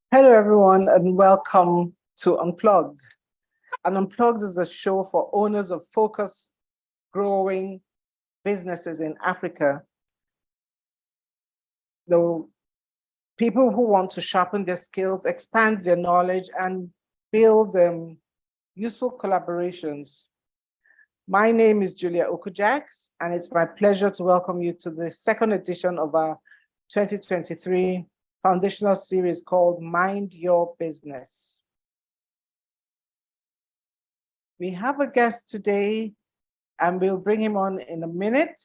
Hello, everyone, and welcome to Unplugged. And Unplugged is a show for owners of focused, growing businesses in Africa. The people who want to sharpen their skills, expand their knowledge, and build useful collaborations. My name is Julia Okujaks, and it's my pleasure to welcome you to the second edition of our 2023 foundational series called Mind Your Business. We have a guest today, and we'll bring him on in a minute.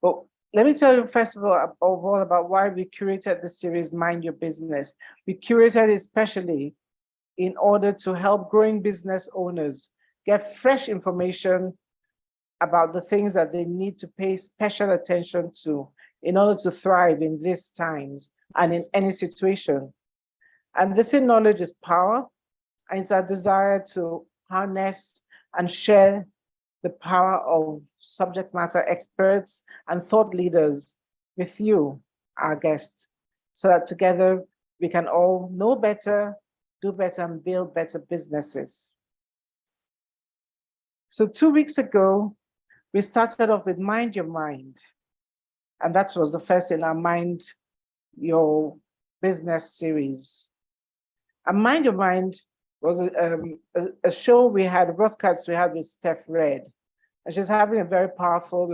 But let me tell you first of all about why we curated this series, Mind Your Business. We curated it especially in order to help growing business owners get fresh information about the things that they need to pay special attention to in order to thrive in these times and in any situation. And this knowledge is power, and it's our desire to harness and share the power of subject matter experts and thought leaders with you, our guests, so that together we can all know better, do better, and build better businesses. So 2 weeks ago, we started off with Mind Your Mind. And that was the first in our Mind Your Business series. And Mind Your Mind was a show we had, a broadcast we had with Steph Red. And she's having a very powerful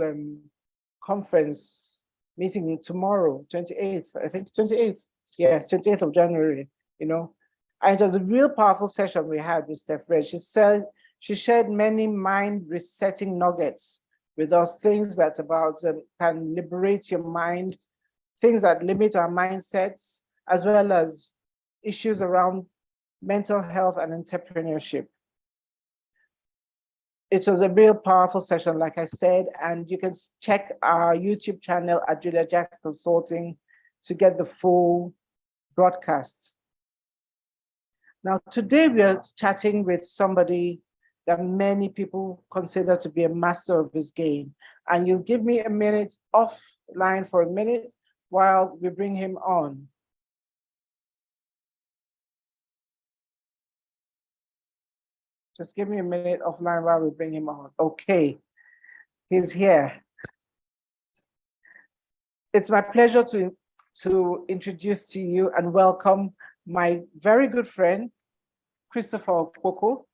conference meeting tomorrow, 28th, I think 28th. Yeah, 28th of January, And it was a real powerful session we had with Steph Red. She shared many mind resetting nuggets with us, things that can liberate your mind, things that limit our mindsets, as well as issues around mental health and entrepreneurship. It was a real powerful session, like I said, and you can check our YouTube channel at Julia Jacks Consulting to get the full broadcast. Now, today we are chatting with somebody that many people consider to be a master of his game. And you'll give me a minute offline for a minute while we bring him on. Just give me a minute offline while we bring him on. Okay, he's here. It's my pleasure to introduce to you and welcome my very good friend, Christopher Okpoko.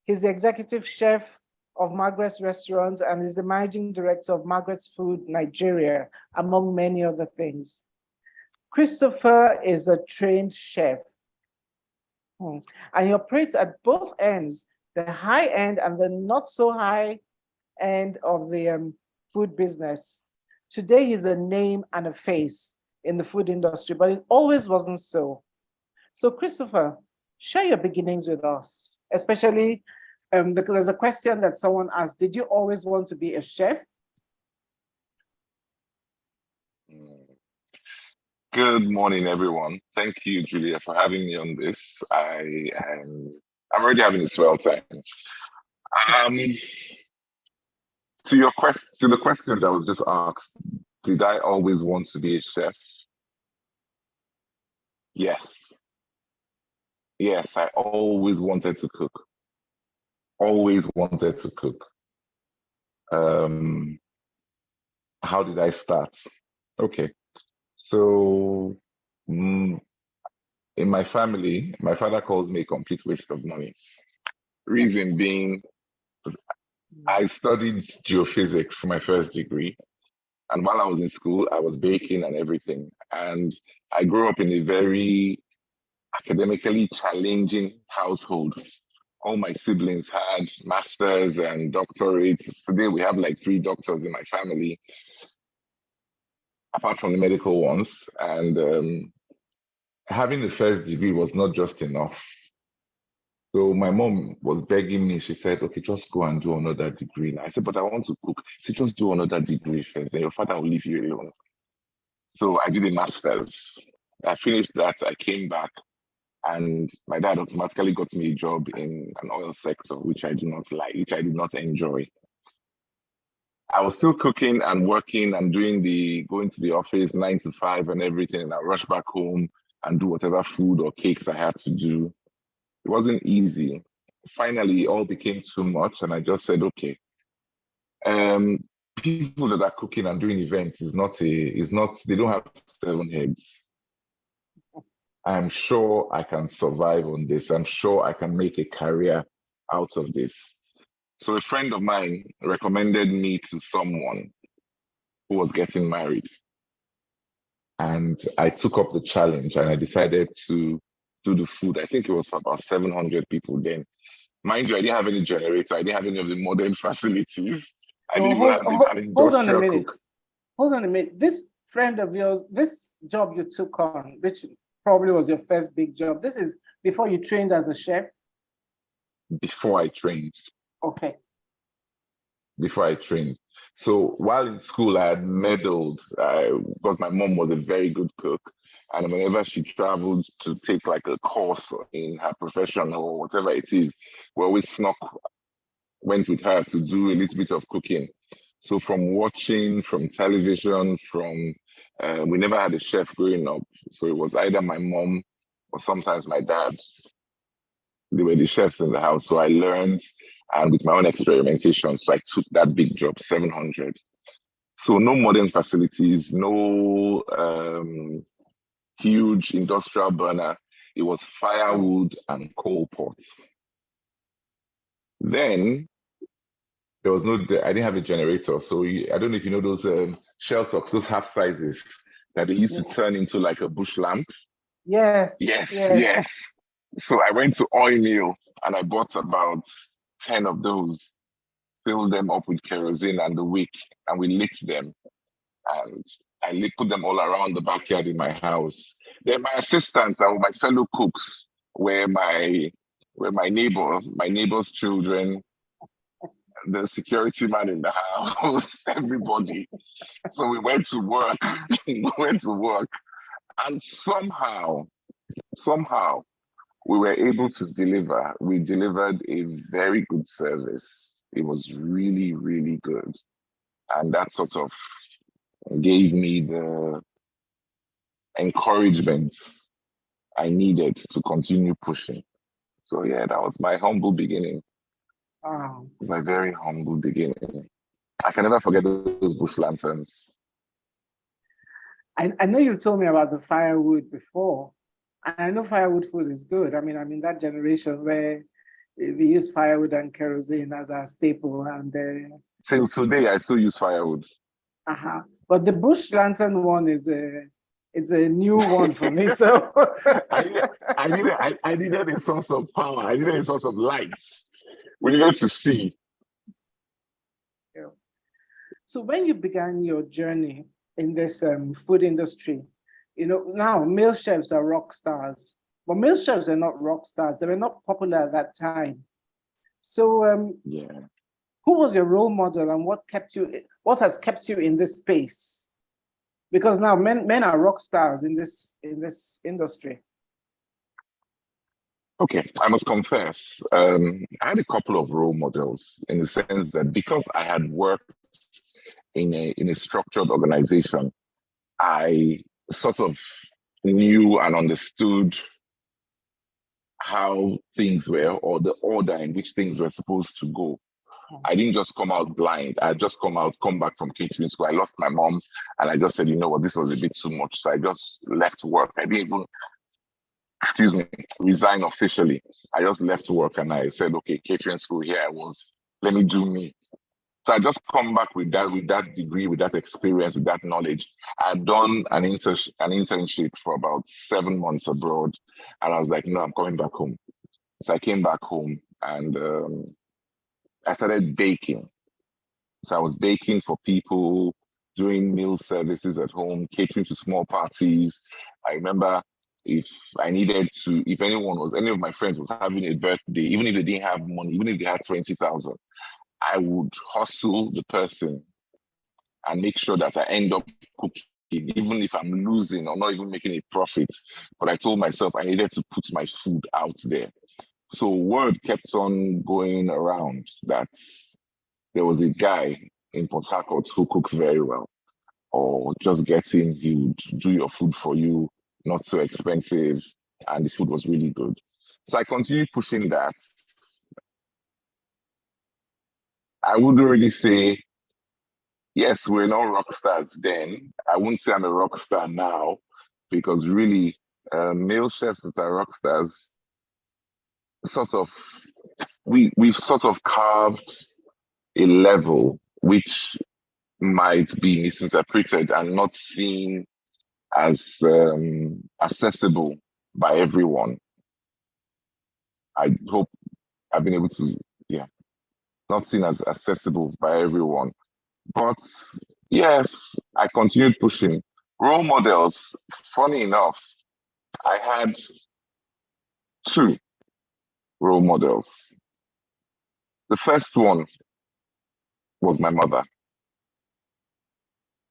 He's the executive chef of Margaret's Restaurants and is the managing director of Margaret's Food Nigeria, among many other things. Christopher is a trained chef, and he operates at both ends, the high end and the not so high end of the food business. Today, he's a name and a face in the food industry, but it always wasn't so. So Christopher, share your beginnings with us, especially because there's a question that someone asked, did you always want to be a chef? Good morning, everyone. Thank you, Julia, for having me on this. I'm already having a swell time. To the question that was just asked, did I always want to be a chef? Yes. Yes, I always wanted to cook. Always wanted to cook. How did I start? Okay. So in my family, my father calls me a complete waste of money. Reason being, I studied geophysics for my first degree, And while I was in school, I was baking and everything. And I grew up in a very academically challenging household. All my siblings had masters and doctorates. Today we have like 3 doctors in my family, apart from the medical ones. And having the first degree was not just enough. So my mom was begging me. She said, okay, just go and do another degree. And I said, but I want to cook. She said, just do another degree first, then your father will leave you alone. So I did a master's. I finished that. I came back, and my dad automatically got me a job in an oil sector, which I do not like, which I did not enjoy. I was still cooking and working and going to the office 9 to 5 and everything. And I rush back home and do whatever food or cakes I had to do. It wasn't easy. Finally, it all became too much, and I just said, okay, people that are cooking and doing events they don't have 7 heads. I'm sure I can survive on this. I'm sure I can make a career out of this. So a friend of mine recommended me to someone who was getting married. And I took up the challenge and I decided to do the food. I think it was for about 700 people then. Mind you, I didn't have any generator. I didn't have any of the modern facilities. I didn't even have an hold on a industrial minute. cook. Hold on a minute. This friend of yours, this job you took on, which probably was your first big job, this is before you trained as a chef? Before I trained. Okay. Before I trained. So while in school, I had meddled because my mom was a very good cook. And whenever she traveled to take like a course in her profession or whatever it is, we always went with her to do a little bit of cooking. So from watching, from television, we never had a chef growing up. So it was either my mom or sometimes my dad. They were the chefs in the house. So I learned, and with my own experimentation, so I took that big job, 700. So no modern facilities, no huge industrial burner. It was firewood and coal pots. Then there was I didn't have a generator. So I don't know if you know those shell talks, those half sizes that they used to turn into like a bush lamp. Yes. Yes. So I went to oil mill and I bought about 10 of those, filled them up with kerosene and the wick, and we lit them. And I put them all around the backyard in my house. Then my assistants and my fellow cooks were my neighbor's children, the security man in the house, everybody. So we went to work, and somehow, we were able to deliver. We delivered a very good service. It was really, really good. And that sort of gave me the encouragement I needed to continue pushing. So yeah, that was my humble beginning. Wow. It was my very humble beginning. I can never forget those bush lanterns. I know you told me about the firewood before. And I know firewood food is good. I mean, I'm in that generation where we use firewood and kerosene as our staple. And till today, I still use firewood. But the bush lantern one is it's a new one for me. So I needed a source of power. I needed a source of light. We needed to see. Yeah. So when you began your journey in this food industry, now male chefs are rock stars, but male chefs are not rock stars. They were not popular at that time. So who was your role model, and what has kept you in this space? Because now men are rock stars in this industry. Okay, I must confess, I had a couple of role models in the sense that because I had worked in a structured organization, I sort of knew and understood how things were, or the order in which things were supposed to go. I didn't just come out blind. I just come back from catering school. I lost my mom, and I just said, you know what, this was a bit too much. So I just left work. I didn't even, resign officially. I just left work and I said, okay, catering school, here I was. Let me do me. So I just come back with that degree, with that experience, with that knowledge. I'd done an internship for about 7 months abroad, and I was like, no, I'm coming back home. So I came back home and I started baking. So I was baking for people, doing meal services at home, catering to small parties. I remember if any of my friends was having a birthday, even if they didn't have money, even if they had 20,000, I would hustle the person and make sure that I end up cooking, even if I'm losing or not even making a profit. But I told myself I needed to put my food out there. So word kept on going around that there was a guy in Port Harcourt who cooks very well, or just get in, he would do your food for you, not so expensive, and the food was really good. So I continued pushing that. I wouldn't really say, yes, we're not rock stars then. I wouldn't say I'm a rock star now, because really, male chefs that are rock stars, sort of, we've sort of carved a level which might be misinterpreted and not seen as accessible by everyone. I hope I've been able to, yeah, not seen as accessible by everyone. But yes, I continued pushing. Role models, funny enough, I had two role models. The first one was my mother.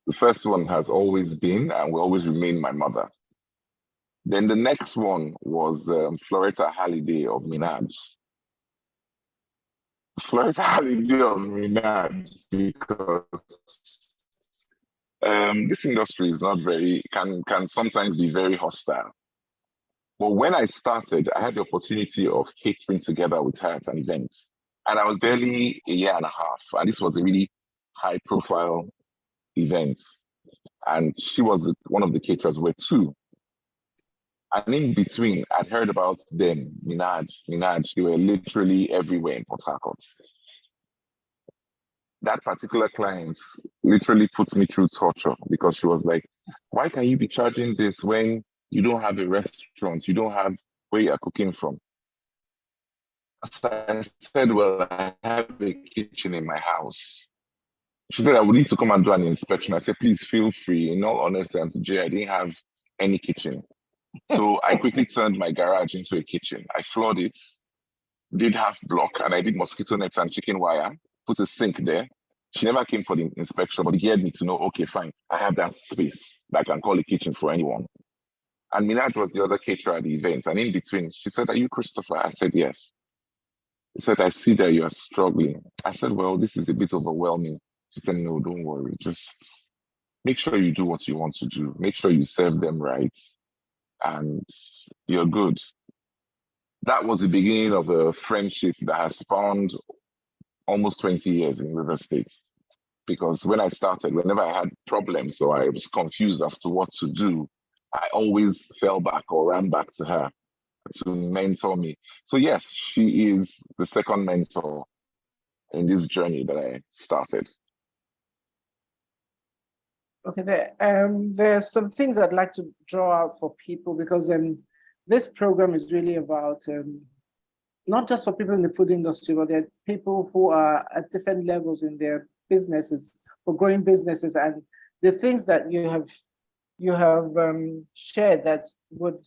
The first one has always been and will always remain my mother. Then the next one was Floretta Halliday of Minaj. Floretta Halliday of Minaj, because this industry is not can sometimes be very hostile. But when I started, I had the opportunity of catering together with her at an event. And I was barely a year and a half. And this was a really high profile event. And she was one of the caterers, were two. And in between, I'd heard about them, Minaj, they were literally everywhere in Port Harcourt. That particular client literally put me through torture, because she was like, why can you be charging this when you don't have a restaurant, you don't have where you're cooking from? So I said, well, I have a kitchen in my house. She said, I would need to come and do an inspection. I said, please feel free. In all honesty, and today I didn't have any kitchen. So I quickly turned my garage into a kitchen. I floored it, did half block, and I did mosquito nets and chicken wire, put a sink there. She never came for the inspection, but he geared me to know, okay, fine, I have that space that I can call a kitchen for anyone. And Minaj was the other caterer at the event. And in between, she said, are you Christopher? I said, yes. He said, I see that you are struggling. I said, well, this is a bit overwhelming. She said, no, don't worry. Just make sure you do what you want to do. Make sure you serve them right, and you're good. That was the beginning of a friendship that has spanned almost 20 years in River State. Because when I started, whenever I had problems or I was confused as to what to do, I always fell back or ran back to her to mentor me. So yes, she is the second mentor in this journey that I started. Okay, there's some things I'd like to draw out for people, because this program is really about not just for people in the food industry, but there are people who are at different levels in their businesses, for growing businesses, and the things that you have shared that would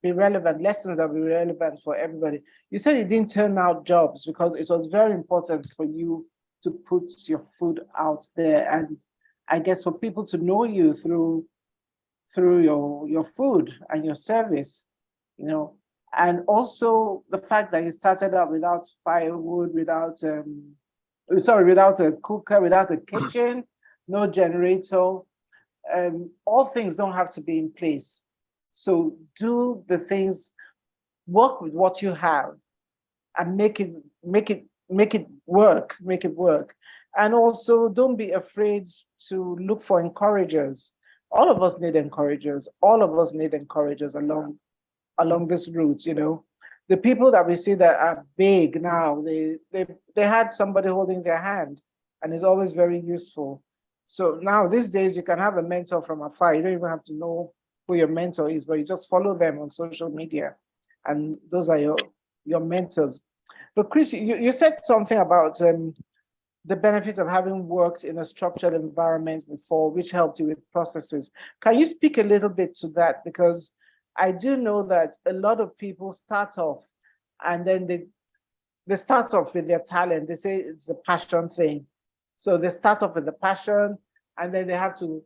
be relevant, lessons that will be relevant for everybody. You said you didn't turn out jobs because it was very important for you to put your food out there, and I guess for people to know you through your food and your service, and also the fact that you started out without firewood, without a cooker, without a kitchen, no generator. All things don't have to be in place. So do the things, work with what you have, and make it work. And also, don't be afraid to look for encouragers. All of us need encouragers along this route, the people that we see that are big now, they had somebody holding their hand, and it's always very useful. So now these days you can have a mentor from afar. You don't even have to know who your mentor is, but you just follow them on social media, and those are your mentors. But Chris, you said something about the benefits of having worked in a structured environment before, which helped you with processes. Can you speak a little bit to that? Because I do know that a lot of people start off and then they start off with their talent. They say it's a passion thing. So they start off with the passion, and then they have to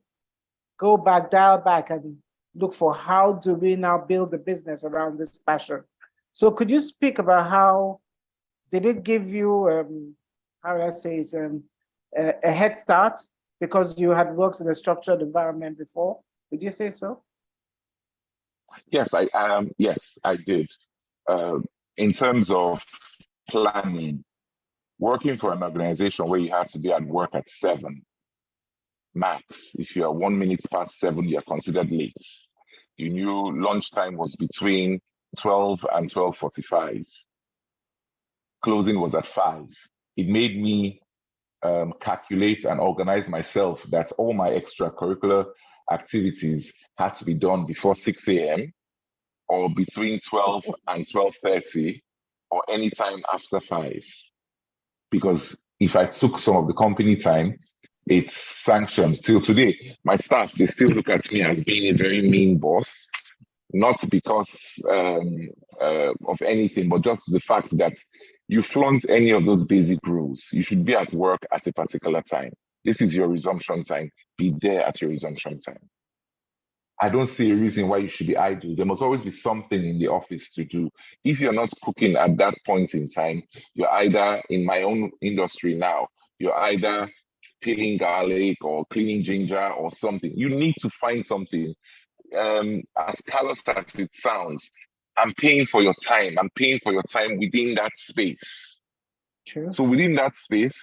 go back, dial back, and look for how do we now build the business around this passion. So could you speak about how did it give you how do I say it, a head start because you had worked in a structured environment before? Would you say so? Yes, I did. In terms of planning, working for an organization where you have to be at work at 7 max. If you are 1 minute past 7, you are considered late. You knew lunchtime was between 12 and 12:45. Closing was at 5. It made me calculate and organize myself that all my extracurricular activities had to be done before 6 a.m. or between 12 and 12:30 or anytime after 5. Because if I took some of the company time, it's sanctioned. Till today, my staff, they still look at me as being a very mean boss, not because of anything, but just the fact that you flaunt any of those basic rules. You should be at work at a particular time. This is your resumption time. Be there at your resumption time. I don't see a reason why you should be idle. There must always be something in the office to do. If you're not cooking at that point in time, you're either in my own industry now, you're either peeling garlic or cleaning ginger or something. You need to find something. As callous as it sounds, I'm paying for your time. I'm paying for your time within that space. True. So within that space,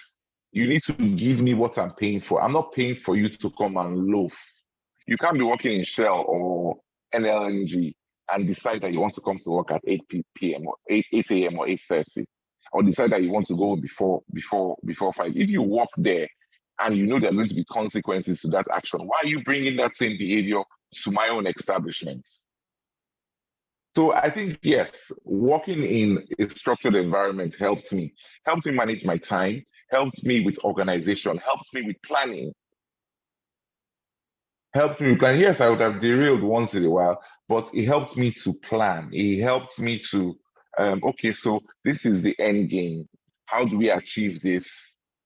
you need to give me what I'm paying for. I'm not paying for you to come and loaf. You can't be working in Shell or NLNG and decide that you want to come to work at 8 p.m. or 8 a.m. or 8:30, or decide that you want to go before 5. If you work there and you know there are going to be consequences to that action, why are you bringing that same behavior to my own establishment? So I think, yes, working in a structured environment helped me manage my time, helped me with organization, helped me with planning. Yes, I would have derailed once in a while, but it helped me to plan. It helped me to, okay, so this is the end game. How do we achieve this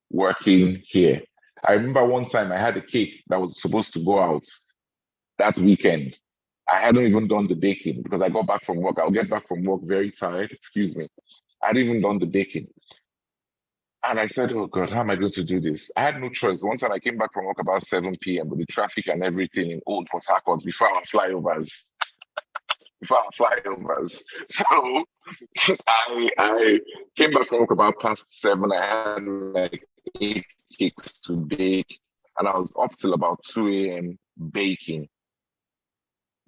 working here? I remember one time I had a cake that was supposed to go out that weekend. I hadn't even done the baking because I got back from work. I'll get back from work very tired, excuse me. I hadn't even done the baking. And I said, oh God, how am I going to do this? I had no choice. One time I came back from work about 7 p.m. with the traffic and everything in old Port Harcourt before our flyovers. So I came back from work about past 7. I had like 8 cakes to bake, and I was up till about 2 a.m. baking.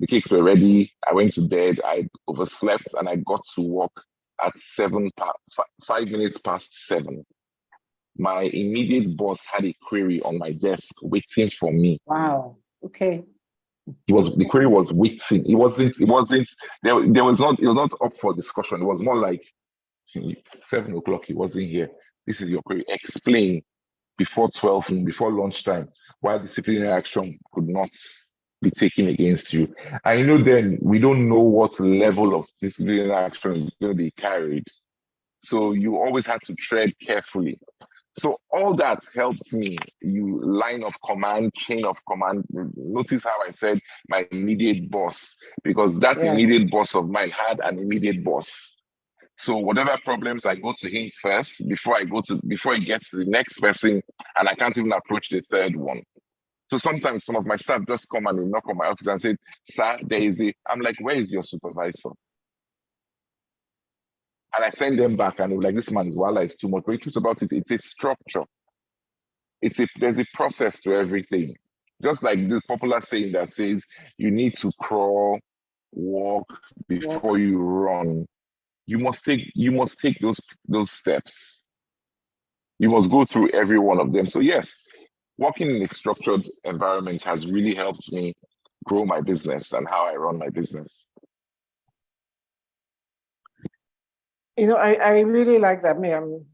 The cakes were ready. I went to bed. I overslept, and I got to work at 5 minutes past 7. My immediate boss had a query on my desk waiting for me. Wow. Okay. The query was waiting. It was not up for discussion. It was more like 7 o'clock, he wasn't here. This is your query. Explain before 12, before lunchtime, why disciplinary action could not be taken against you. I know then we don't know what level of disciplinary action is going to be carried. So you always have to tread carefully. So all that helps me. You line of command, chain of command. Notice how I said my immediate boss, because that immediate boss of mine had an immediate boss. So whatever problems, I go to him first before it gets to the next person, and I can't even approach the third one. So sometimes some of my staff just come and knock on my office and say, sir, I'm like, where is your supervisor? And I send them back, and they're like, this man is it's too much. But the truth about it, it's a structure. There's a process to everything. Just like this popular saying that says, you need to crawl, walk before you run. you must take those steps. You must go through every one of them. So yes, working in a structured environment has really helped me grow my business and how I run my business. I really like that. I'm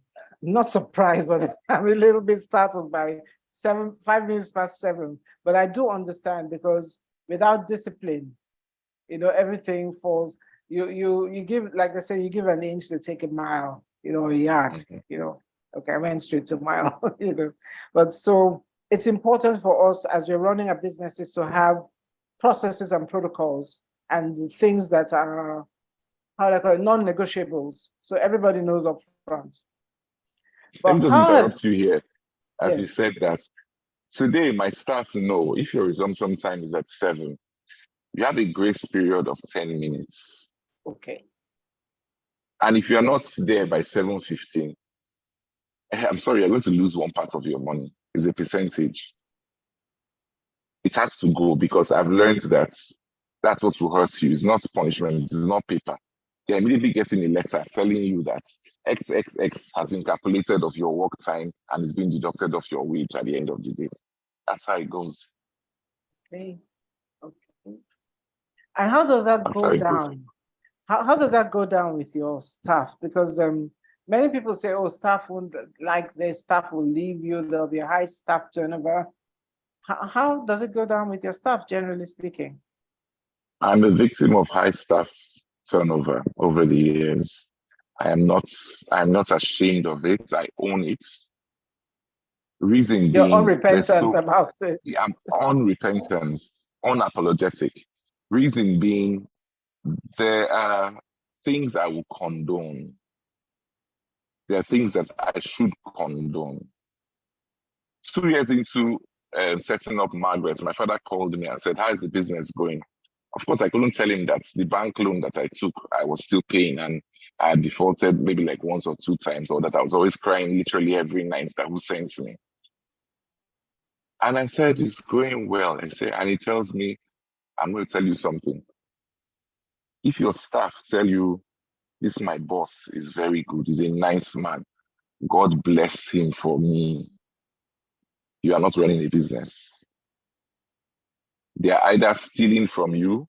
not surprised, but I'm a little bit startled by 5 minutes past 7. But I do understand, because without discipline, everything falls. You give, like they say, you give an inch to take a mile, a yard, Okay, I went straight to mile, But so it's important for us as we're running our businesses to have processes and protocols and things that are, how do I call it, non-negotiables. So everybody knows up front. Let me But just interrupt you here. As you yes, said that, today my staff know if your resumption time is at 7, you have a grace period of 10 minutes. okay. And if you're not there by 7:15, I'm sorry, you're going to lose one part of your money. It's a percentage. It has to go, because I've learned that that's what will hurt you. It's not punishment, it's not paper. You're immediately getting a letter telling you that XXX has been calculated of your work time and is being deducted off your wage at the end of the day. That's how it goes. Okay. Okay. And how does that That's go how it goes. down? How does that go down with your staff? Because many people say, oh, staff won't like this, staff will leave you, there'll be a high staff turnover. How does it go down with your staff, generally speaking? I'm a victim of high staff turnover over the years. I'm not ashamed of it. I own it. Reason You're being, unrepentant about it. I'm unrepentant, unapologetic. Reason being, there are things I will condone. There are things that I should condone. 2 years into setting up Margaret, my father called me and said, "How is the business going?" Of course, I couldn't tell him that the bank loan that I took, I was still paying, and I had defaulted maybe like once or two times, or that I was always crying literally every night that who sent me. And I said, "It's going well." And he tells me, "I'm going to tell you something. If your staff tell you, this my boss is very good, he's a nice man, God bless him for me, you are not running a business. They are either stealing from you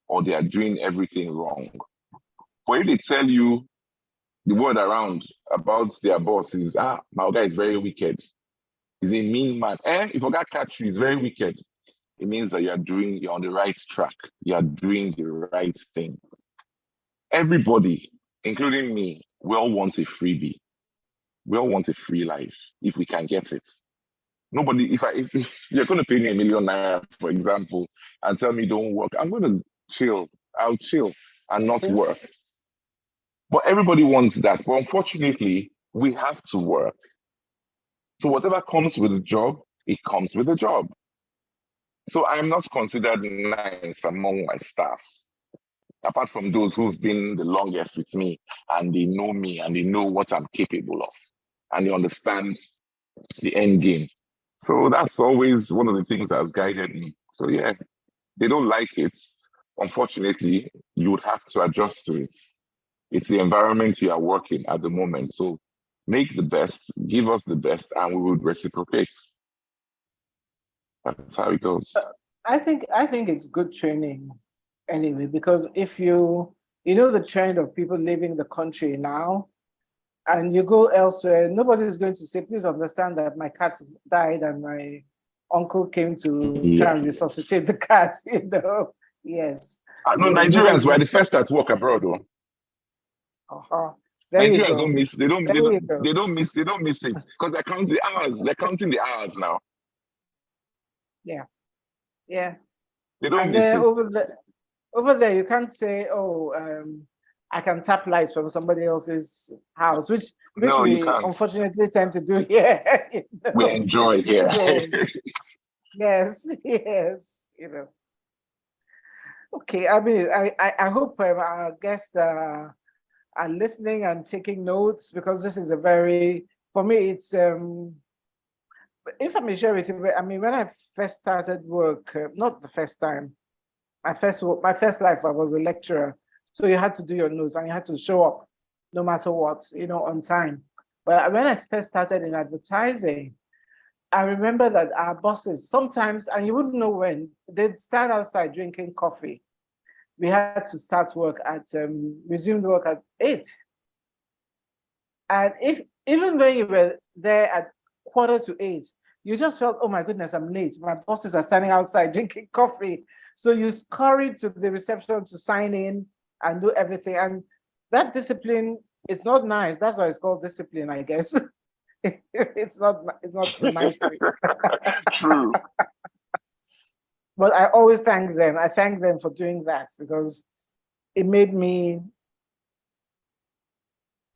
or they are doing everything wrong. But if they tell you the word around about their boss is, my guy is very wicked, he's a mean man. If a guy catch you, he's very wicked. It means that you're on the right track. You are doing the right thing." Everybody, including me, we all want a freebie. We all want a free life if we can get it. Nobody, if you're going to pay me ₦1 million, for example, and tell me don't work, I'm going to chill. I'll chill and not work. But everybody wants that. But unfortunately, we have to work. So whatever comes with the job, it comes with the job. So I'm not considered nice among my staff, apart from those who've been the longest with me, and they know me and they know what I'm capable of, and they understand the end game. So that's always one of the things that has guided me. So yeah, they don't like it. Unfortunately, you would have to adjust to it. It's the environment you are working at the moment. So make the best, give us the best, and we will reciprocate. That's how it goes. I think it's good training anyway, because if you know the trend of people leaving the country now, and you go elsewhere, nobody is going to say, "Please understand that my cat died and my uncle came to try and resuscitate the cat." Yes. No, Nigerians were the first at work abroad, though. There you Nigerians go. don't miss. They don't miss it because they're counting the hours. They're counting the hours now. Yeah. They don't And miss then it. over there, you can't say, "Oh, I can tap lights from somebody else's house," which No, you we can't. unfortunately tend to do here. We enjoy here. So, yes. Okay, I mean, I hope our guests are listening and taking notes, because this is for me, it's if I may share with you, I mean, when I first started work, not the first time, my first life, I was a lecturer. So you had to do your notes and you had to show up no matter what, on time. But when I first started in advertising, I remember that our bosses sometimes, and you wouldn't know when, they'd stand outside drinking coffee. We had to start work resumed work at 8. And even when you were there at 7:45, you just felt, oh my goodness, I'm late. My bosses are standing outside drinking coffee. So you scurried to the reception to sign in and do everything. And that discipline, it's not nice. That's why it's called discipline, I guess. It's not the nice thing. True. But I always thank them. I thank them for doing that because it made me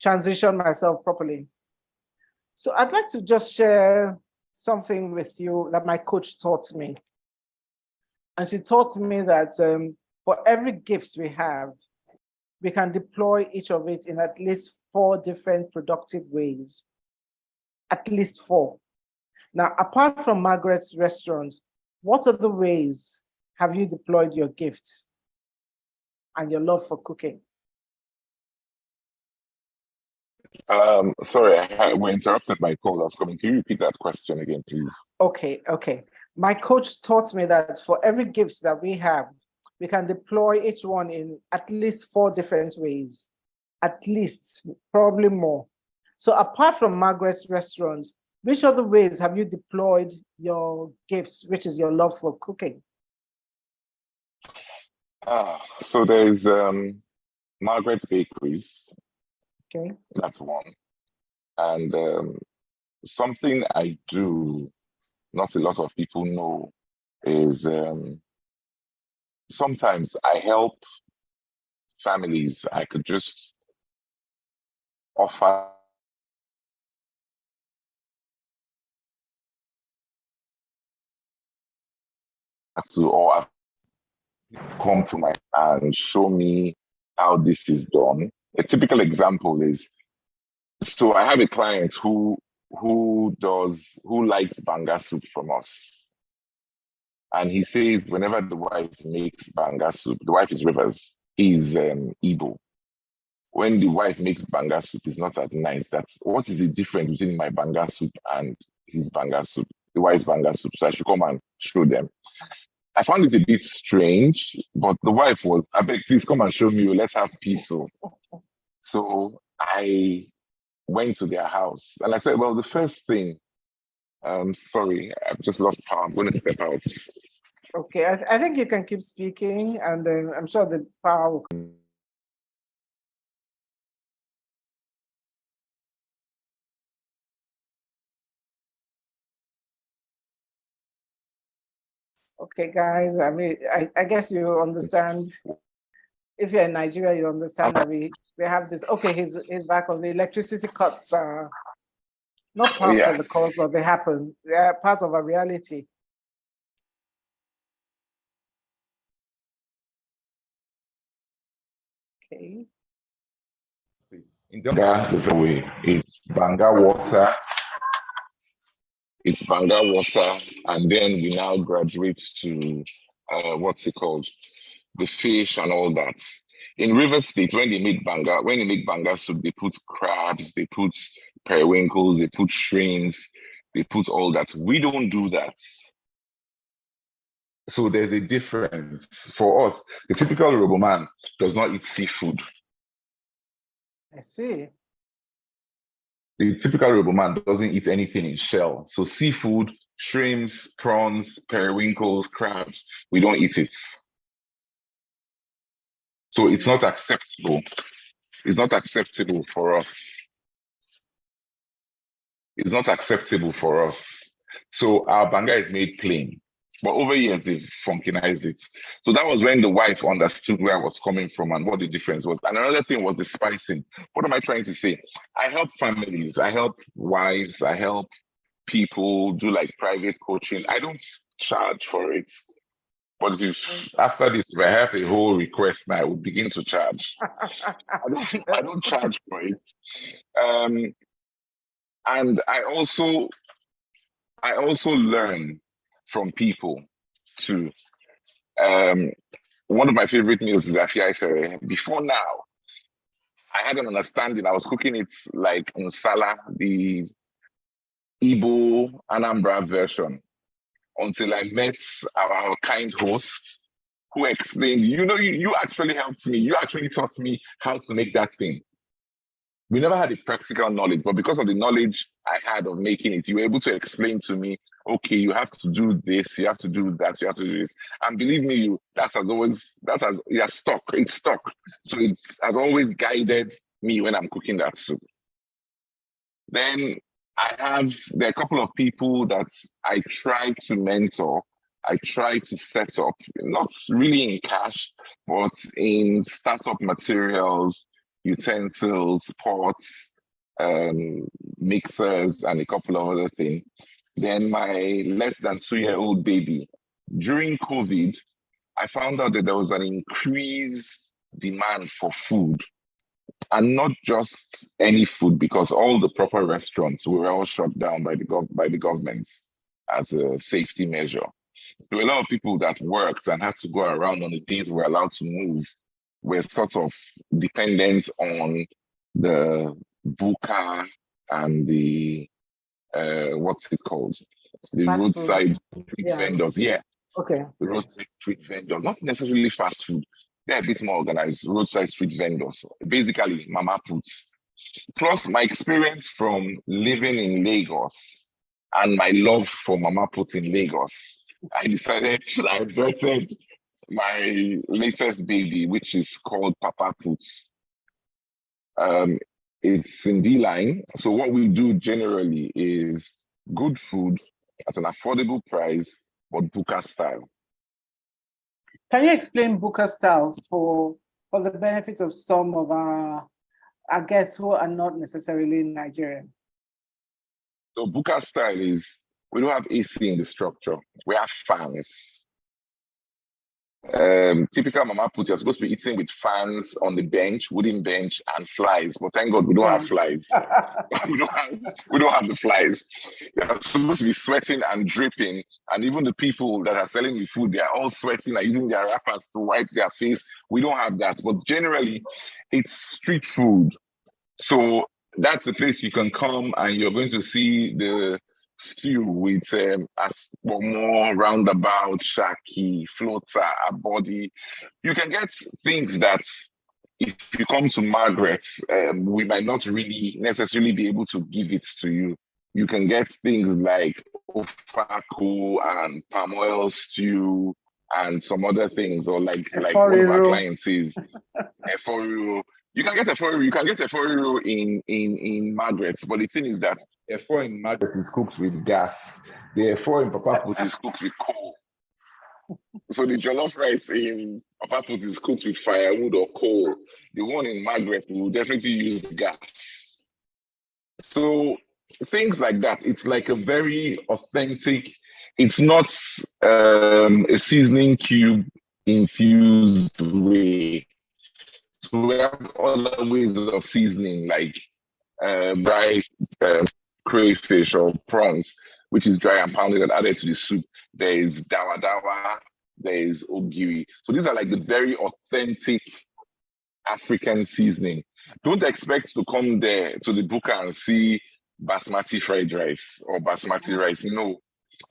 transition myself properly. So I'd like to just share something with you that my coach taught me. And she taught me that for every gift we have, we can deploy each of it in at least 4 different productive ways. At least 4. Now, apart from Margaret's restaurants, what other ways have you deployed your gifts and your love for cooking? Sorry, we interrupted my call. I was coming. Can you repeat that question again, please? Okay. My coach taught me that for every gift that we have, we can deploy each one in at least 4 different ways, at least, probably more. So apart from Margaret's restaurants, which other ways have you deployed your gifts, which is your love for cooking? So there's Margaret's Bakeries. Okay. That's one. And something I do, not a lot of people know, is sometimes I help families. I could just offer to, or come to my and show me how this is done. A typical example is, so I have a client who likes banga soup from us. And he says whenever the wife makes banga soup, the wife is Rivers, he's Igbo. When the wife makes banga soup, it's not that nice. What is the difference between my banga soup and his banga soup, the wife's banga soup? So I should come and show them. I found it a bit strange, but the wife was, I beg, please come and show me, let's have peace. So I went to their house and I said, well, the first thing, sorry, I've just lost power. I'm going to step out. Okay, I think you can keep speaking and then I'm sure the power will come. Okay, guys, I mean, I guess you understand. If you're in Nigeria, you understand that we have this. Okay, he's back on the electricity cuts. Not part of the cause, but they happen. They are part of a reality. Okay. In the way, it's banga water. It's banga water, and then we now graduate to what's it called? The fish and all that. In River State, when they make banga soup, they put crabs, they put periwinkles, they put shrimps, they put all that. We don't do that. So there's a difference. For us, the typical Yoruba man does not eat seafood. I see. The typical Yoruba man doesn't eat anything in shell. So seafood, shrimps, prawns, periwinkles, crabs, we don't eat it. So it's not acceptable. It's not acceptable for us. It's not acceptable for us. So our banga is made plain. But over years, they've funkinized it. So that was when the wife understood where I was coming from and what the difference was. And another thing was the spicing. What am I trying to say? I help families, I help wives, I help people do like private coaching. I don't charge for it. But if after this, if I have a whole request now, I would begin to charge. I don't charge for it. And I also learn from people too. one of my favorite meals is afiaifere. Before now, I had an understanding. I was cooking it like nsala, the Igbo Anambra version, until I met our kind host who explained, you actually helped me. You actually taught me how to make that thing. We never had the practical knowledge, but because of the knowledge I had of making it, you were able to explain to me, okay, you have to do this, you have to do that, you have to do this. And believe me, it's stuck. It's stuck. So it has always guided me when I'm cooking that soup. Then there are a couple of people that I try to mentor. I try to set up, not really in cash, but in startup materials, utensils, pots, mixers, and a couple of other things. Then my less than 2-year-old baby, during COVID, I found out that there was an increased demand for food, and not just any food, because all the proper restaurants were all shut down by the government as a safety measure. There were a lot of people that worked and had to go around on the days we're allowed to move, were sort of dependent on the Buka and the what's it called? The Fast roadside food. street vendors. Yeah. Okay. The roadside street vendors, not necessarily fast food. They're a bit more organized, roadside street vendors. Basically, mama puts. Plus my experience from living in Lagos and my love for mama puts in Lagos, I birthed my latest baby, which is called Papa Puts. It's in D-line. So what we do generally is good food at an affordable price, but Buka style. Can you explain Buka style for the benefit of some of our guests who are not necessarily Nigerian? So Buka style is, we don't have AC in the structure. We have fans. Typical mama put, you're supposed to be eating with fans on the bench, wooden bench, and flies. But thank God we don't have flies. we don't have the flies. You're supposed to be sweating and dripping, and even the people that are selling the food, they are all sweating and using their wrappers to wipe their face. We don't have that. But generally, it's street food. So that's the place you can come and you're going to see the stew with more roundabout, shaki, floater, a body. You can get things that if you come to Margaret, we might not really necessarily be able to give it to you. You can get things like Okpoko and palm oil stew and some other things, or like one of our clients is eforo. You can get eforo in Margaret, but the thing is that eforo in Margaret is cooked with gas. The eforo in Papa Put is cooked with coal. So the jollof rice in Papa Put is cooked with firewood or coal. The one in Margaret will definitely use gas. So things like that. It's like a very authentic. It's not a seasoning cube infused way. So we have other ways of seasoning, like dry crayfish or prawns, which is dry and pounded and added to the soup. There is dawa dawa, there is ogiri. So these are like the very authentic African seasoning. Don't expect to come there to the Buka and see basmati fried rice or basmati rice. No.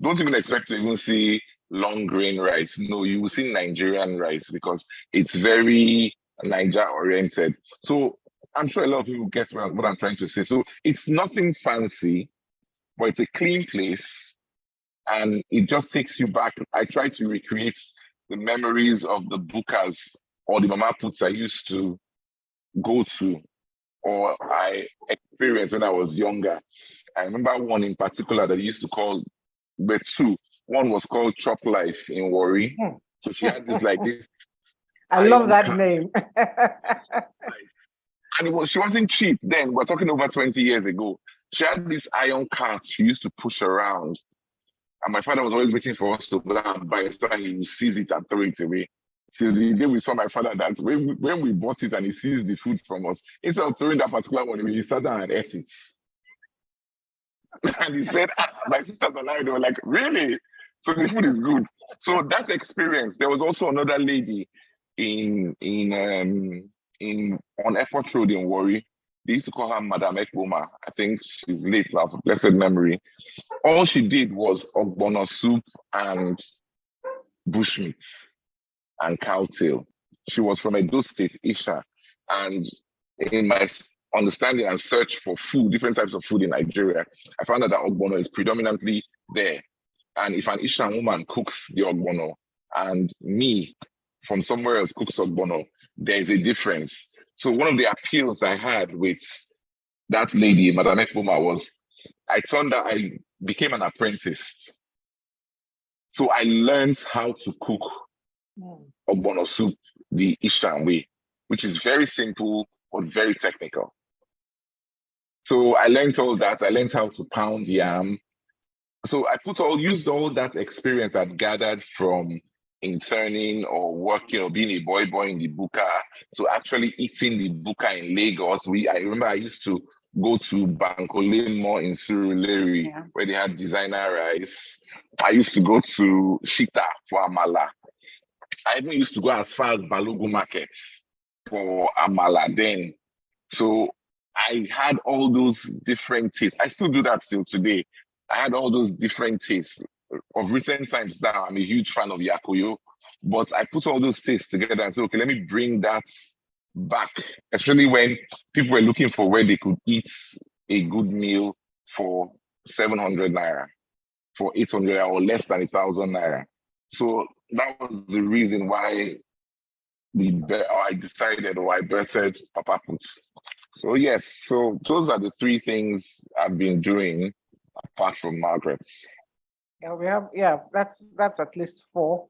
Don't even expect to even see long grain rice. No, you will see Nigerian rice because it's very Niger oriented. So I'm sure a lot of people get what I'm trying to say. So it's nothing fancy, but it's a clean place and it just takes you back. I try to recreate the memories of the Bukas or the mama puts I used to go to or I experienced when I was younger. I remember one in particular that I used to call, but two. One was called Chop Life in Warri. So she had this like this. I love that name. And she wasn't cheap then. We're talking over 20 years ago. She had this iron cart she used to push around. And my father was always waiting for us to go and buy it so that he would seize it and throw it away. Till the day we saw my father that when we bought it and he seized the food from us, instead of throwing that particular one, he sat down and ate it. And he said, my sisters and I, they were like, really? So the food is good. So that experience, there was also another lady. on Airport Road in Warri. They used to call her Madame Ekboma. I think she's late now, of blessed memory. All she did was ogbono soup and bushmeat and cowtail. She was from Edo State, Isha. And in my understanding and search for food, different types of food in Nigeria, I found out that ogbono is predominantly there. And if an Isha woman cooks the ogbono and me from somewhere else cooks ogbono, there's a difference. So one of the appeals I had with that lady, Madame Ekboma, was I became an apprentice. So I learned how to cook ogbono soup the Ishan way, which is very simple but very technical. So I learned all that. I learned how to pound yam. So I used all that experience I'd gathered from interning or working or being a boy in the Buka to actually eating the Buka in Lagos. I remember I used to go to Bankole Mall in Surulere, where they had designer rice. I used to go to Shita for Amala. I even used to go as far as Balogu Market for Amala then. So I had all those different tastes. I still do that still today. I had all those different tastes. Of recent times now, I'm a huge fan of Yakoyo, but I put all those tastes together and said, okay, let me bring that back, especially when people were looking for where they could eat a good meal for 700 naira, for 800 or less than 1,000 naira. So that was the reason why I decided or I birthed Papa Put. So yes, so those are the three things I've been doing apart from Margaret. That's at least four.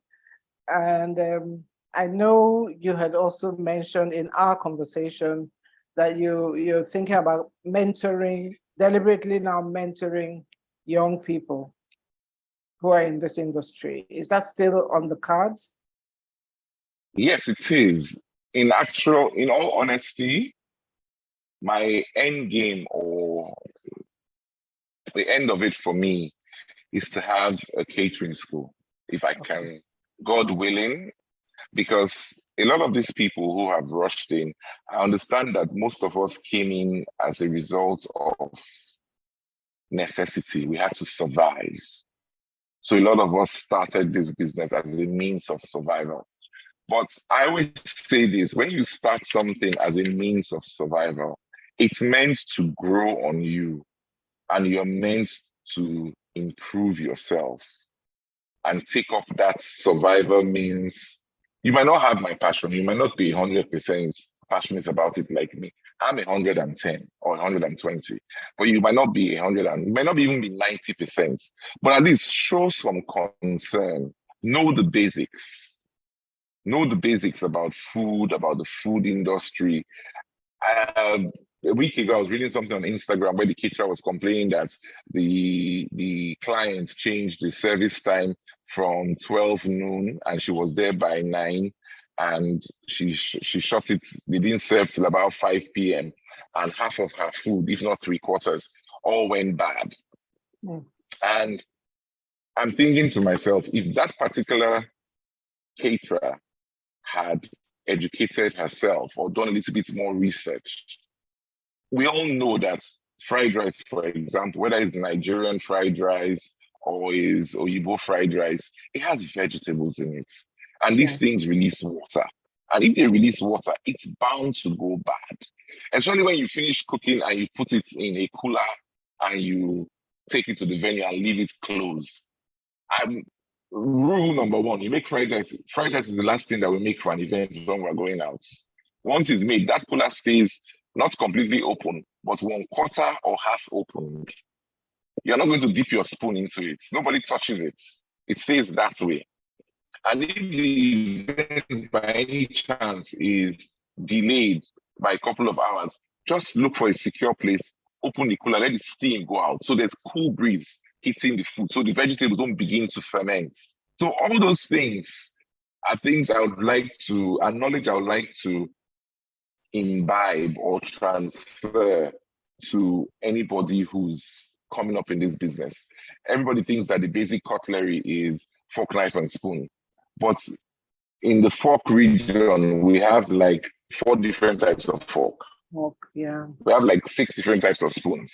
And I know you had also mentioned in our conversation that you're thinking about deliberately now mentoring young people who are in this industry. Is that still on the cards? Yes, it is. In all honesty, my end game or the end of it for me is to have a catering school, if I can, God willing, because a lot of these people who have rushed in, I understand that most of us came in as a result of necessity. We had to survive. So a lot of us started this business as a means of survival. But I always say this, when you start something as a means of survival, it's meant to grow on you and you're meant to improve yourself and take up that survival means. You might not have my passion. You might not be 100% passionate about it like me. I'm 110 or 120, but you might not be 100 and you might not even be 90%, but at least show some concern. Know the basics. Know the basics about food, about the food industry. A week ago, I was reading something on Instagram where the caterer was complaining that the clients changed the service time from 12 noon and she was there by 9, and she shut it. They didn't serve till about 5 p.m. and half of her food, if not 3/4, all went bad. And I'm thinking to myself, if that particular caterer had educated herself or done a little bit more research, we all know that fried rice, for example, whether it's Nigerian fried rice or is Oyibo fried rice, it has vegetables in it. And these things release water. And if they release water, it's bound to go bad. Especially when you finish cooking and you put it in a cooler and you take it to the venue and leave it closed. Rule number one, you make fried rice. Fried rice is the last thing that we make for an event when we're going out. Once it's made, that cooler stays not completely open, but 1/4 or half open. You're not going to dip your spoon into it. Nobody touches it. It stays that way. And if the event by any chance is delayed by a couple of hours, just look for a secure place, open the cooler, let the steam go out. So there's cool breeze hitting the food, so the vegetables don't begin to ferment. So all those things are things I would like to acknowledge, I would like to imbibe or transfer to anybody who's coming up in this business. Everybody thinks that the basic cutlery is fork, knife, and spoon. But in the fork region, we have like 4 different types of fork. Yeah. We have like 6 different types of spoons.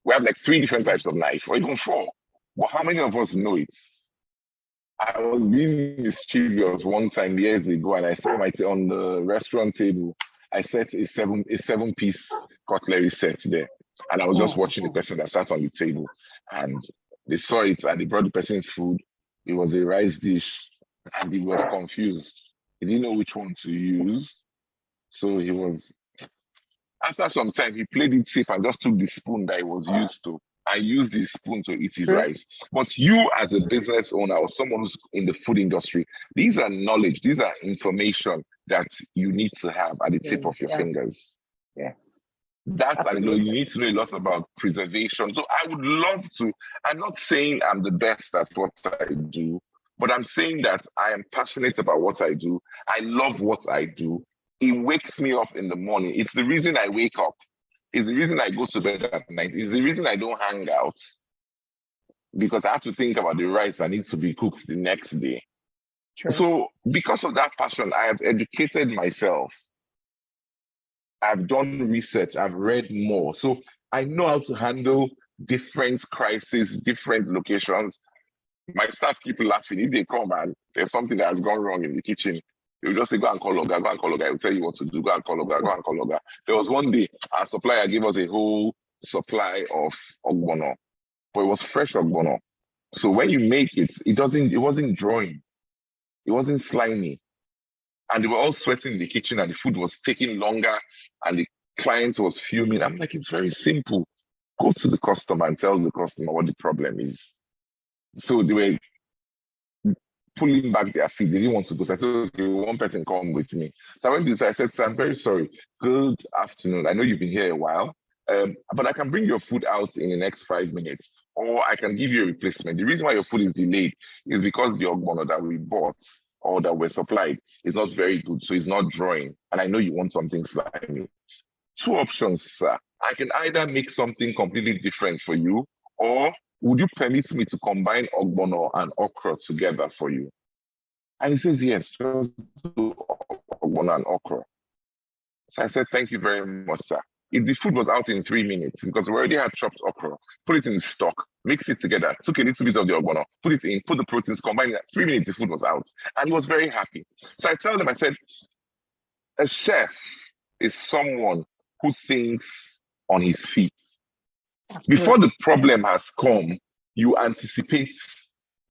We have like 3 different types of knife, or even 4. But how many of us know it? I was being mischievous one time years ago, and I saw on the restaurant table, I set a 7-piece cutlery set there. And I was just watching the person that sat on the table, and they saw it and they brought the person's food. It was a rice dish, and he was confused. He didn't know which one to use. So he was, after some time, he played it safe and just took the spoon that he was used to and used the spoon to eat his rice. But you, as a business owner or someone who's in the food industry, these are knowledge, these are information that you need to have at the tip of your fingers. Yes. That's you need to know a lot about preservation. So I would love to. I'm not saying I'm the best at what I do, but I'm saying that I am passionate about what I do. I love what I do. It wakes me up in the morning. It's the reason I wake up. It's the reason I go to bed at night. It's the reason I don't hang out. Because I have to think about the rice that needs to be cooked the next day. True. So because of that passion, I have educated myself. I've done research, I've read more. So I know how to handle different crises, different locations. My staff keep laughing. If they come and there's something that has gone wrong in the kitchen, they'll just say, go and call Oga, go and call Oga. He'll tell you what to do. Go and call Oga, go and call Oga. There was one day, our supplier gave us a whole supply of ogbono, but it was fresh ogbono. So when you make it, it wasn't drawing. It wasn't slimy. And they were all sweating in the kitchen and the food was taking longer and the client was fuming. I'm like, it's very simple. Go to the customer and tell the customer what the problem is. So they were pulling back their feet. They didn't want to go. So I said, okay, one person come with me. So I went to, I said, sir, I'm very sorry. Good afternoon. I know you've been here a while, but I can bring your food out in the next 5 minutes, or I can give you a replacement. The reason why your food is delayed is because the ogbono that we bought or that were supplied is not very good, so it's not drawing. And I know you want something slimy. 2 options, sir. I can either make something completely different for you, or would you permit me to combine ogbono and okra together for you? And he says, yes, just do ogbono and okra. So I said, thank you very much, sir. If the food was out in 3 minutes, because we already had chopped okra, put it in stock, mix it together, took a little bit of the ogbono, put it in, put the proteins, combine it. 3 minutes, the food was out. And he was very happy. So I told him, I said, a chef is someone who thinks on his feet. Absolutely. Before the problem has come, you anticipate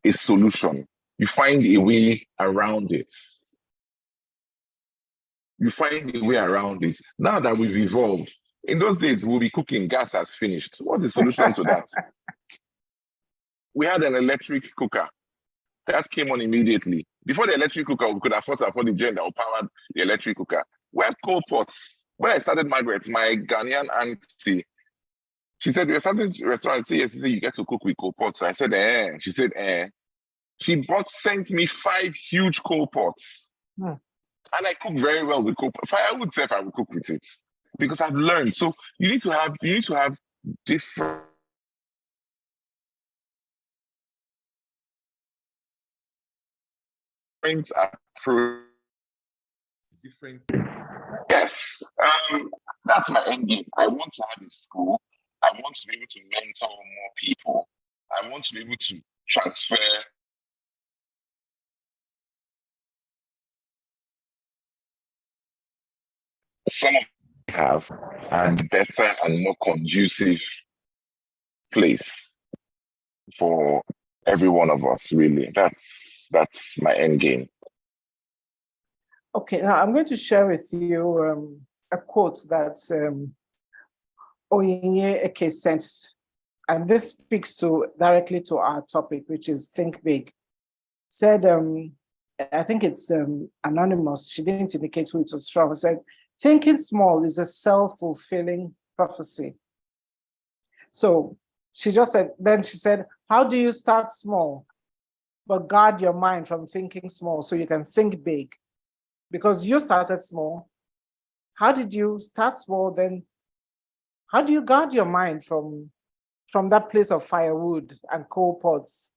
a solution. You find a way around it. You find a way around it. Now that we've evolved, in those days, we'll be cooking, gas has finished. What's the solution to that? We had an electric cooker. That came on immediately. Before the electric cooker, we could afford to afford the gen that will power the electric cooker. We had coal pots. When I started Margaret, my Ghanaian auntie, she said, we're starting a restaurant. Yes, you get to cook with coal pots. So I said, eh. She said, eh. She sent me 5 huge coal pots. And I cook very well with coal pots. I would say if I would cook with it. Because I've learned. So you need to have different approach. Different. Yes. That's my end game. I want to have a school. I want to be able to mentor more people. I want to be able to transfer some of have and better and more conducive place for every one of us, really. That's my end game. Okay, now I'm going to share with you a quote that Oyinye Eke sent, and this speaks directly to our topic, which is think big. Said, I think it's anonymous. She didn't indicate who it was from. Said, thinking small is a self-fulfilling prophecy. So she just said, then she said, how do you start small, but guard your mind from thinking small so you can think big? Because you started small. How did you start small? Then how do you guard your mind from that place of firewood and coal pots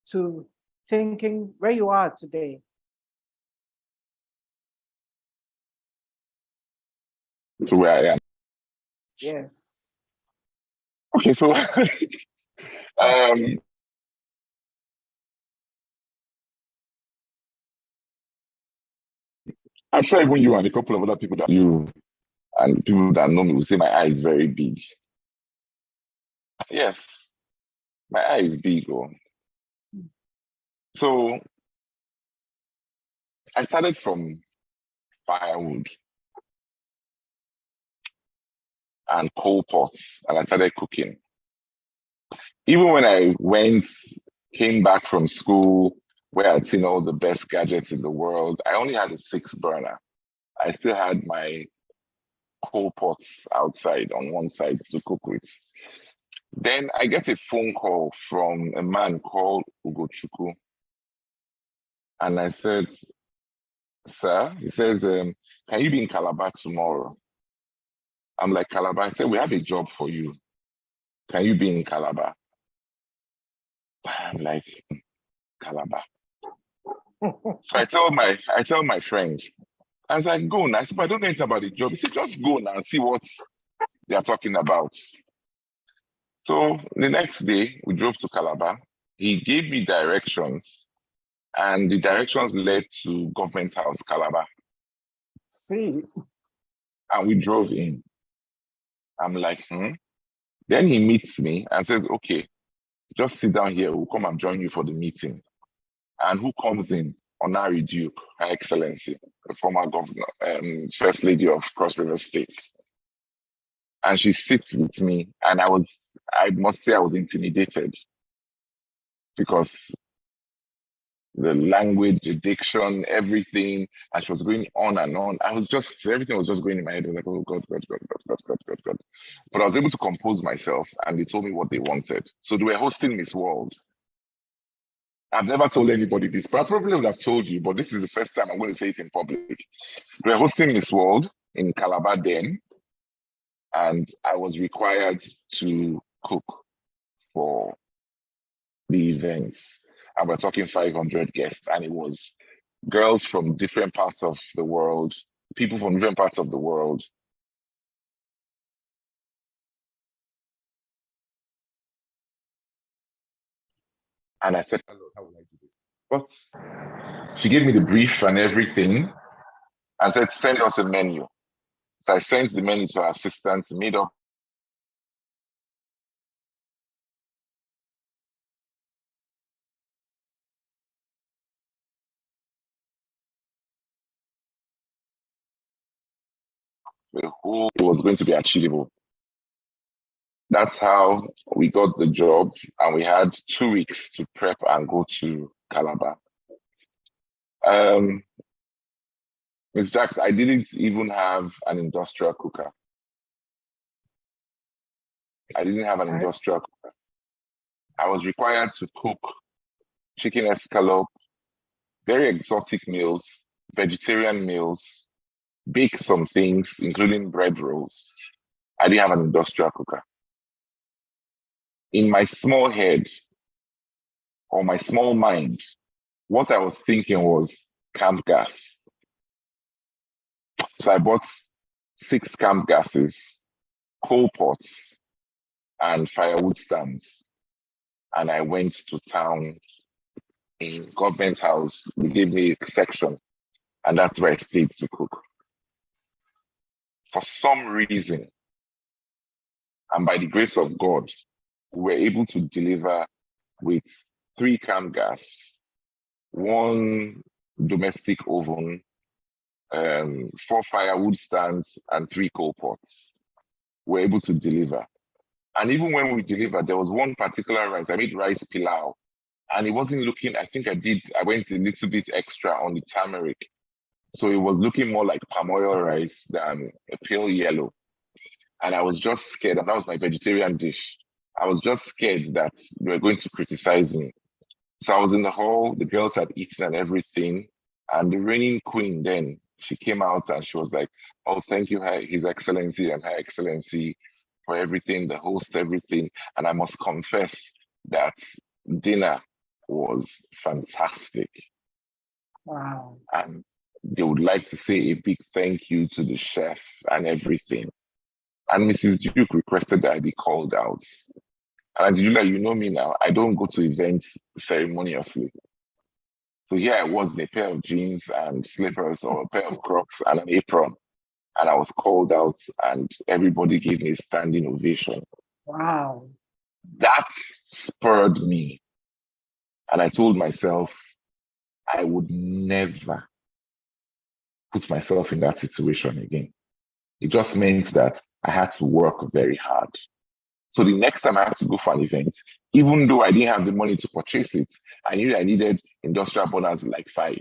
to thinking where you are today? to where I am. Yes. Okay, so I'm sure even you and a couple of other people that you and people that know me will say my eye is very big. Yes, my eye is big. Oh. So I started from firewood and coal pots, and I started cooking. Even when I came back from school, where I'd seen all the best gadgets in the world, I only had a 6 burner. I still had my coal pots outside on one side to cook with. Then I get a phone call from a man called Ugochukwu. And I said, sir, he says, can you be in Calabar tomorrow? I'm like, Calabar? I said, we have a job for you. Can you be in Calabar? I'm like, Calabar. So I tell my friend, I was like, go now. I said, but I don't know anything about the job. He said, just go now and see what they are talking about. So the next day, we drove to Calabar. He gave me directions, and the directions led to Government House, Calabar. See. And we drove in. I'm like, Then he meets me and says, okay, just sit down here. We'll come and join you for the meeting. And who comes in? Honorary Duke, Her Excellency, the former governor, First Lady of Cross River State. And she sits with me, and I must say I was intimidated because the language, the diction, everything, and she was going on and on. Everything was just going in my head. I was like, oh God, God, God, God, God, God, God, God. But I was able to compose myself, and they told me what they wanted. So they were hosting Miss World. I've never told anybody this, but I probably would have told you, but this is the first time I'm going to say it in public. They were hosting Miss World in Calabar then, and I was required to cook for the events. And we're talking 500 guests, and it was girls from different parts of the world, people from different parts of the world. And I said, hello, how would I do this? But she gave me the brief and everything and said, send us a menu. So I sent the menu to our assistant, made up the whole, it was going to be achievable. That's how we got the job, and we had 2 weeks to prep and go to Calabar. Ms. Jax, I didn't even have an industrial cooker. I didn't have an industrial cooker. I was required to cook chicken escalope, very exotic meals, vegetarian meals, bake some things, including bread rolls. I didn't have an industrial cooker. In my small head, or my small mind, what I was thinking was camp gas. So I bought 6 camp gases, coal pots, and firewood stands. And I went to town in Government House. They gave me a section, and that's where I stayed to cook. For some reason, and by the grace of God, we were able to deliver with 3 camp gas, 1 domestic oven, 4 firewood stands, and 3 coal pots. We're able to deliver. And even when we delivered, there was one particular rice. I made rice pilau, and it wasn't looking, I went a little bit extra on the turmeric. So it was looking more like palm oil rice than a pale yellow. And I was just scared, and that was my vegetarian dish. I was just scared that they were going to criticize me. So I was in the hall, the girls had eaten and everything. And the reigning queen then, she came out and she was like, oh, thank you, His Excellency and Her Excellency for everything, the host, everything. And I must confess that dinner was fantastic. Wow. And they would like to say a big thank you to the chef and everything. And Mrs. Duke requested that I be called out. And Julia, you know me now, I don't go to events ceremoniously. So here I was in a pair of jeans and slippers or a pair of Crocs and an apron. And I was called out and everybody gave me a standing ovation. Wow. That spurred me. And I told myself, I would never put myself in that situation again. It just meant that I had to work very hard. So the next time I had to go for an event, even though I didn't have the money to purchase it, I knew I needed industrial burners like 5.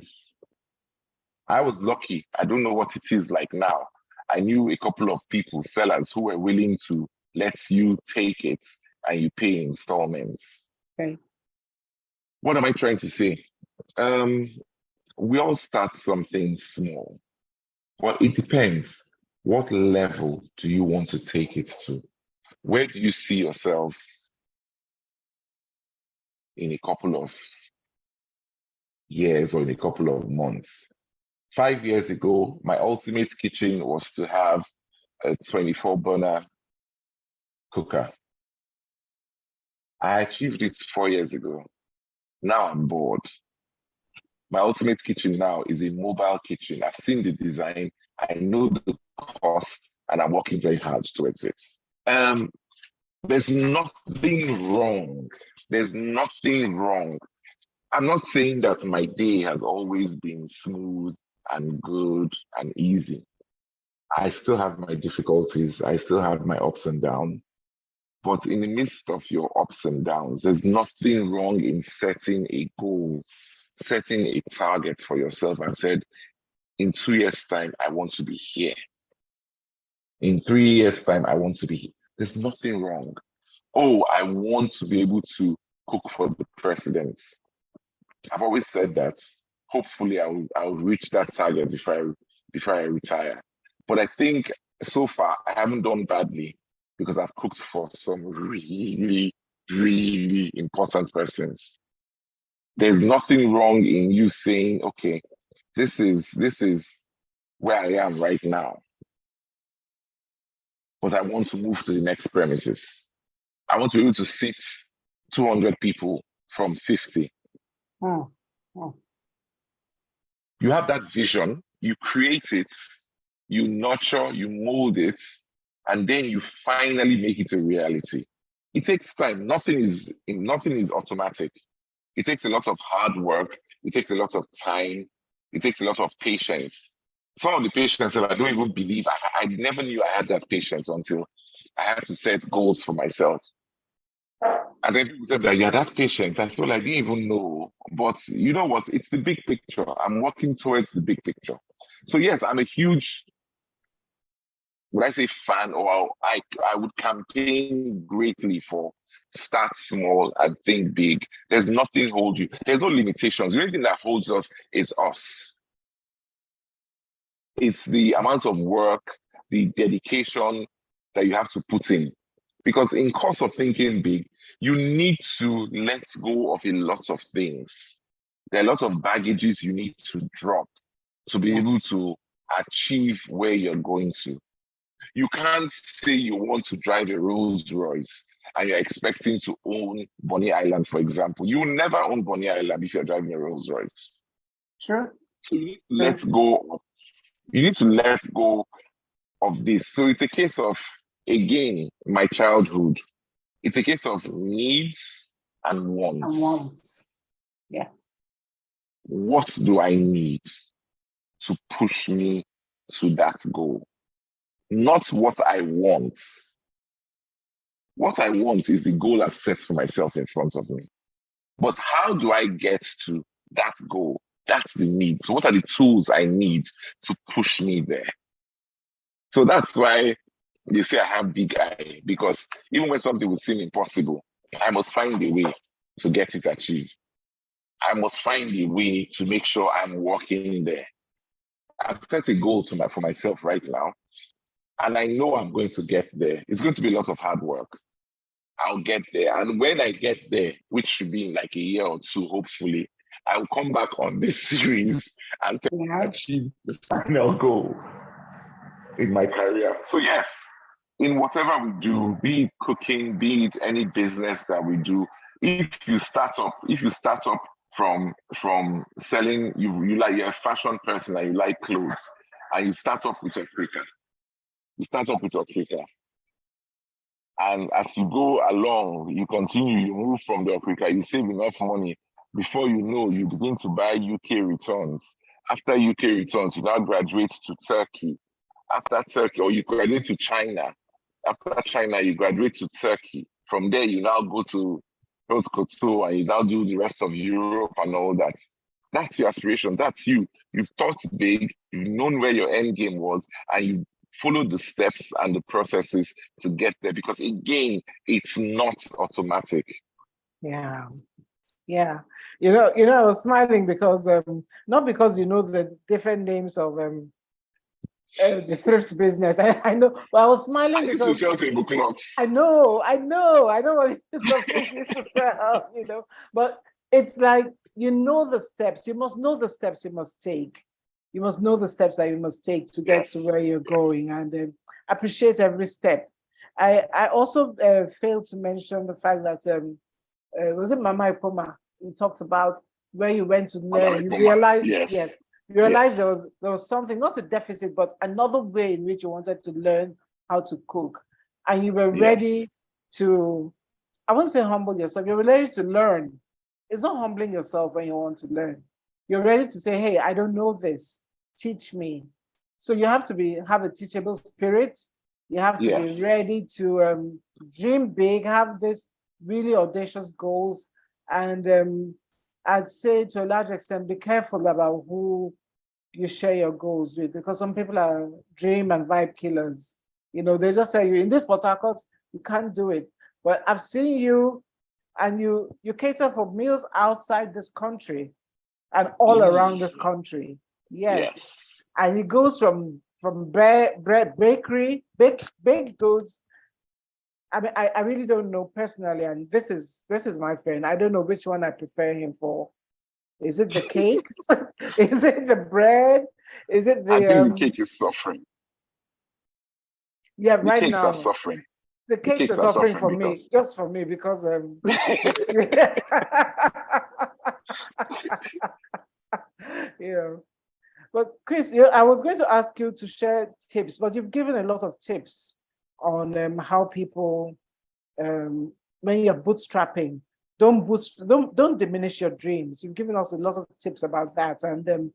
I was lucky. I don't know what it is like now. I knew a couple of people, sellers, who were willing to let you take it and you pay installments. Okay. What am I trying to say? We all start something small, but it depends. What level do you want to take it to? Where do you see yourself in a couple of years or in a couple of months? 5 years ago, my ultimate kitchen was to have a 24-burner cooker. I achieved it 4 years ago. Now I'm bored. My ultimate kitchen now is a mobile kitchen. I've seen the design, I know the cost, and I'm working very hard towards it. There's nothing wrong. There's nothing wrong. I'm not saying that my day has always been smooth and good and easy. I still have my difficulties. I still have my ups and downs. But in the midst of your ups and downs, there's nothing wrong in setting a goal, setting a target for yourself and said, in 2 years' time, I want to be here. In 3 years' time, I want to be here. There's nothing wrong. Oh, I want to be able to cook for the president. I've always said that. Hopefully, I'll reach that target before I retire. But I think so far I haven't done badly because I've cooked for some really, really important persons. There's nothing wrong in you saying, okay, this is where I am right now. But I want to move to the next premises. I want to be able to sit 200 people from 50. Oh. Oh. You have that vision, you create it, you nurture, you mold it, and then you finally make it a reality. It takes time. Nothing is automatic. It takes a lot of hard work. It takes a lot of time. It takes a lot of patience. Some of the patience that I don't even believe, I never knew I had that patience until I had to set goals for myself. And then people said that, yeah, that patient. I feel I didn't even know. But you know what? It's the big picture. I'm working towards the big picture. So yes, I'm a huge, would I say fan, or I would campaign greatly for start small and think big. There's nothing holds you. There's no limitations. The only thing that holds us is us. It's the amount of work, the dedication that you have to put in. Because in course of thinking big, you need to let go of a lot of things. There are lots of baggages you need to drop to be able to achieve where you're going to. You can't say you want to drive a Rolls Royce and you're expecting to own Bonny Island, for example. You will never own Bonny Island if you're driving a Rolls Royce. Sure. So you need to let go of this. So it's a case of, again, my childhood. It's a case of needs and wants. And wants. Yeah. What do I need to push me to that goal? Not what I want. What I want is the goal I've set for myself in front of me. But how do I get to that goal? That's the need. So what are the tools I need to push me there? So that's why they say I have big eye, because even when something would seem impossible, I must find a way to get it achieved. I must find a way to make sure I'm working there. I've set a goal for myself right now, and I know I'm going to get there. It's going to be a lot of hard work. I'll get there. And when I get there, which should be in like a year or two, hopefully, I'll come back on this series and achieve the final goal in my career. So yes, in whatever we do, be it cooking, be it any business that we do, if you start up from selling, you're a fashion person and you like clothes, and you start up with Okpoko. You start up with Okpoko. And as you go along, you continue, you move from the Okpoko, you save enough money. Before you know, you begin to buy UK returns. After UK returns, you now graduate to Turkey. After Turkey, or you graduate to China. After China, you graduate to Turkey. From there, you now go to Port Harcourt and you now do the rest of Europe and all that. That's your aspiration. That's you. You've thought big. You've known where your end game was, and you follow the steps and the processes to get there. Because again, it's not automatic. Yeah. Yeah. I was smiling because not because the different names of the thrift business. I know, but I was smiling because I know what some things used to sell, but it's like, the steps. You must know the steps you must take. You must know the steps that you must take to get to where you're going, and appreciate every step. I also failed to mention the fact that was it Mama Ipoma? You talked about where you went to learn. You realized, you realized there was something, not a deficit, but another way in which you wanted to learn how to cook, and you were ready to, I won't say humble yourself. You were ready to learn. It's not humbling yourself when you want to learn. You're ready to say, "Hey, I don't know this. Teach me." So you have to have a teachable spirit. You have to be ready to dream big, have this really audacious goals, and I'd say to a large extent, be careful about who you share your goals with, because some people are dream and vibe killers. They just say, in this Port Harcourt, you can't do it. But I've seen you, and you cater for meals outside this country and all around this country. Yes. And it goes from bread, bakery, baked goods. I mean, I really don't know personally, and this is my friend. I don't know which one I prefer him for. Is it the cakes? Is it the bread? Is it the? I think the cake is suffering. Yeah, the right cakes now. Are suffering. The cakes are suffering for me, just for me, because But Chris, I was going to ask you to share tips, but you've given a lot of tips on how people, when you're bootstrapping, don't diminish your dreams. You've given us a lot of tips about that, and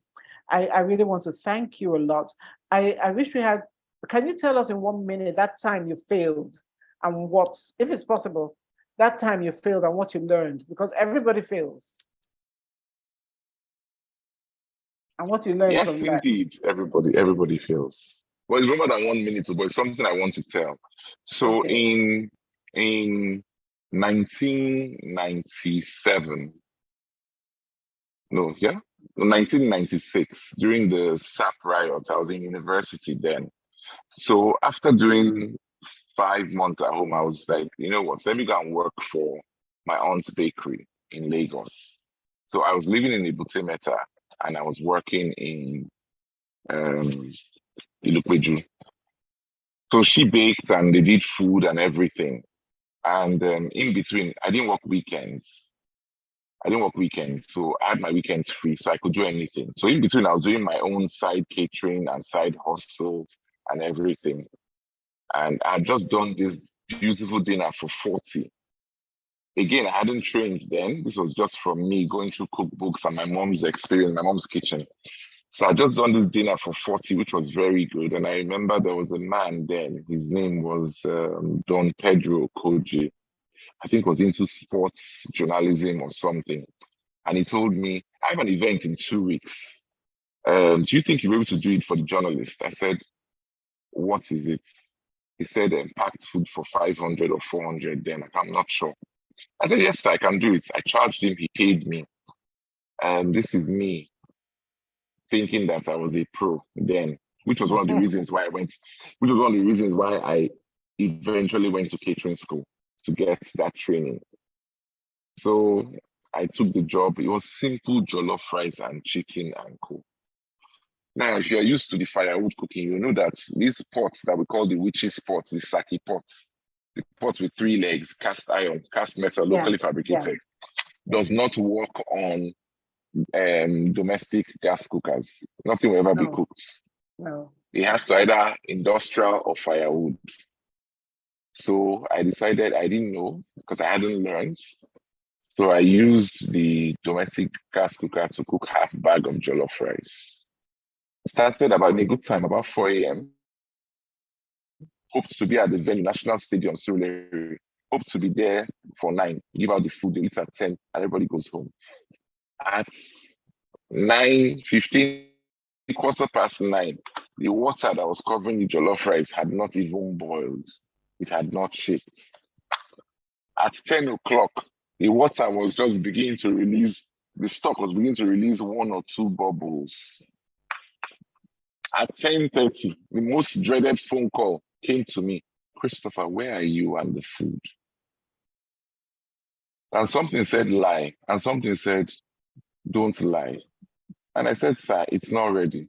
I really want to thank you a lot. I wish we had. Can you tell us in 1 minute that time you failed, and what, if it's possible, that time you failed and what you learned? Because everybody fails. And what you learned from that. Yes, indeed. Everybody fails. Well, it's more than 1 minute, but it's something I want to tell. So in 1997, 1996, during the SAP riots, I was in university then. So after doing 5 months at home, I was like, you know what, let me go and work for my aunt's bakery in Lagos. So I was living in Ibutemeta, and I was working in Ilukweju. So she baked and they did food and everything. And in between, I didn't work weekends. So I had my weekends free, so I could do anything. So in between, I was doing my own side catering and side hustles and everything. And I had just done this beautiful dinner for 40. Again, I hadn't trained then. This was just from me going through cookbooks and my mom's experience, my mom's kitchen. So I just done this dinner for 40, which was very good. And I remember there was a man then, his name was Don Pedro Koji. I think was into sports journalism or something. And he told me, I have an event in 2 weeks. Do you think you'll be able to do it for the journalist? I said, what is it? He said, packed food for 500 or 400 then. I'm not sure. I said, yes, I can do it. I charged him, he paid me. And this is me thinking that I was a pro then, which was one of the reasons why I eventually went to catering school to get that training. So I took the job. It was simple jollof rice and chicken and coke. Now, if you're used to the firewood cooking, you know that these pots that we call the witches' pots, the sake pots, the pots with 3 legs, cast iron, cast metal, locally fabricated, does not work on domestic gas cookers. Nothing will ever be cooked. No. It has to either industrial or firewood. So I decided I didn't know because I hadn't learned. So I used the domestic gas cooker to cook half bag of jollof rice. Started about a good time, about 4 a.m. Hoped to be at the venue, National Stadium, Surulere. Hoped to be there for 9, give out the food, they eat at 10, and everybody goes home. At 9:15, quarter past 9, the water that was covering the jollof rice had not even boiled. It had not shaped. At 10 o'clock, the water was just beginning to release, the stock was beginning to release 1 or 2 bubbles. At 10:30, the most dreaded phone call came to me. Christopher, where are you and the food? And something said lie, and something said don't lie. And I said, sir, it's not ready.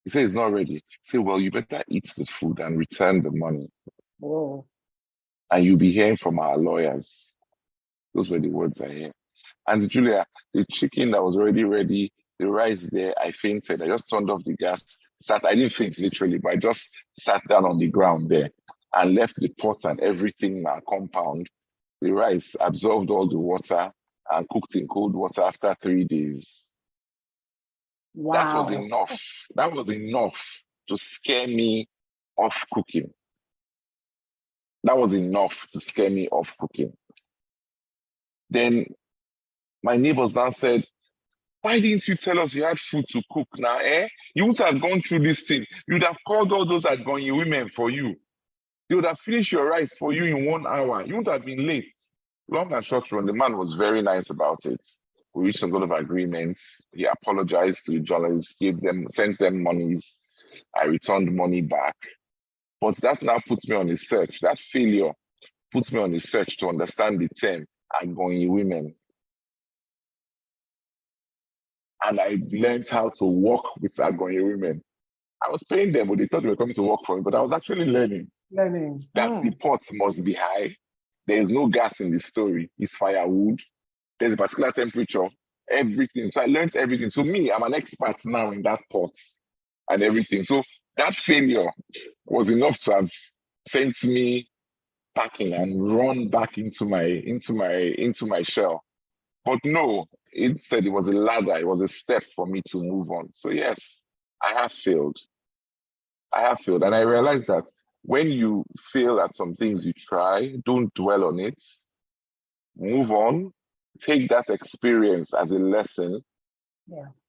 He said, it's not ready. He said, well, you better eat the food and return the money. Whoa. And you'll be hearing from our lawyers. Those were the words I heard. And Julia, the chicken that was already ready, the rice there, I fainted. I just turned off the gas, I didn't faint literally, but I just sat down on the ground there and left the pot and everything in our compound. The rice absorbed all the water and cooked in cold water after 3 days. Wow. That was enough. That was enough to scare me off cooking. That was enough to scare me off cooking. Then my neighbors now said, why didn't you tell us you had food to cook now, eh? You would have gone through this thing. You'd have called all those Agonyi women for you. They would have finished your rice for you in 1 hour. You wouldn't have been late. Long and short run, the man was very nice about it. We reached some sort of agreements. He apologized to the journalists, sent them monies. I returned money back. But that now puts me on a search. That failure puts me on a search to understand the term Agonyi women. And I learned how to work with Agonyi women. I was paying them, but they thought they were coming to work for me, but I was actually learning. That the pot must be high. There is no gas in the story. It's firewood. There's a particular temperature, everything. So I learned everything. So me, I'm an expert now in that pot and everything. So that failure was enough to have sent me packing and run back into my shell. But no, instead it was a ladder. It was a step for me to move on. So yes, I have failed. And I realized that when you fail at some things you try, don't dwell on it. Move on. Take that experience as a lesson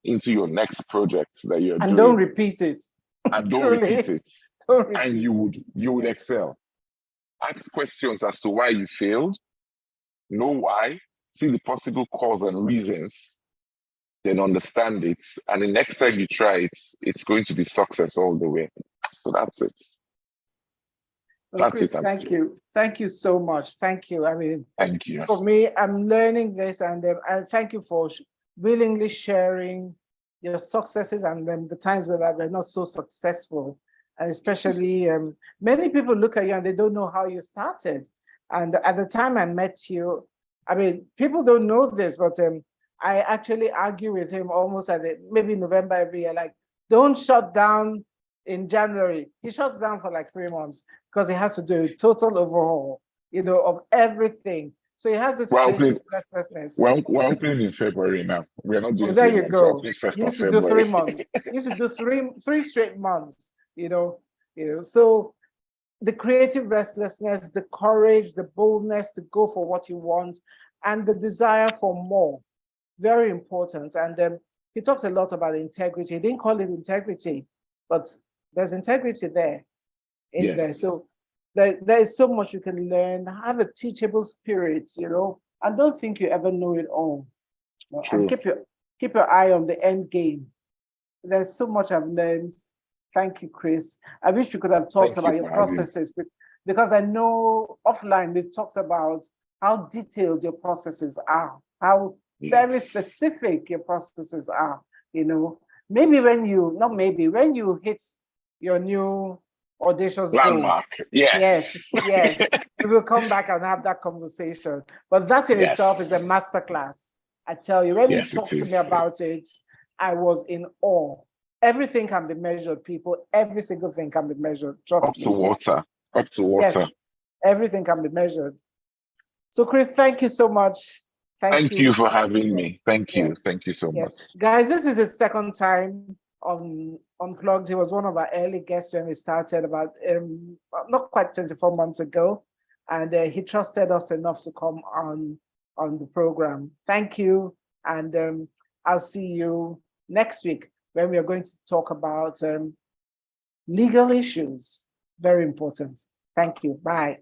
into your next project that you're doing. And don't repeat it. And don't repeat it. And you would excel. Ask questions as to why you failed. Know why. See the possible cause and reasons. Then understand it. And the next time you try it, it's going to be success all the way. So that's it. Well, Chris, thank you. Thank you so much. Thank you. I mean, thank you. For me, I'm learning this, and thank you for willingly sharing your successes and then the times where we're not so successful. And especially, many people look at you and they don't know how you started. And at the time I met you, I mean, people don't know this, but I actually argue with him almost at maybe November every year, like, don't shut down in January. He shuts down for like 3 months because he has to do a total overhaul, of everything. So he has this creative restlessness. We're opening in February now. We're not doing there you go. You used to do 3 months. You used to do three straight months, So the creative restlessness, the courage, the boldness to go for what you want, and the desire for more, very important. And he talked a lot about integrity. He didn't call it integrity, but there's integrity there. There. So there is so much you can learn. Have a teachable spirit, and don't think you ever know it all. And keep your eye on the end game. There's so much I've learned. Thank you, Chris. I wish we could have talked about your processes, because I know offline we've talked about how detailed your processes are, how very Yes. specific your processes are, you know. Maybe when you, not maybe, when you hit your new audacious goal, Landmark. Yes. yes, we will come back and have that conversation. But that in Yes. itself is a masterclass. I tell you, when you Yes, it talked to is. me about it, I was in awe. Everything can be measured, people. Every single thing can be measured. Up Trust to me. water. Up to water. Yes, everything can be measured. So, Chris, thank you so much. Thank Thank you you. for having Yes, me. Thank you. yes, Thank you so yes. much. Guys, this is his second time on Unplugged. He was one of our early guests when we started about not quite 24 months ago. And he trusted us enough to come on the program. Thank you. And I'll see you next week when we are going to talk about legal issues. Very important. Thank you. Bye.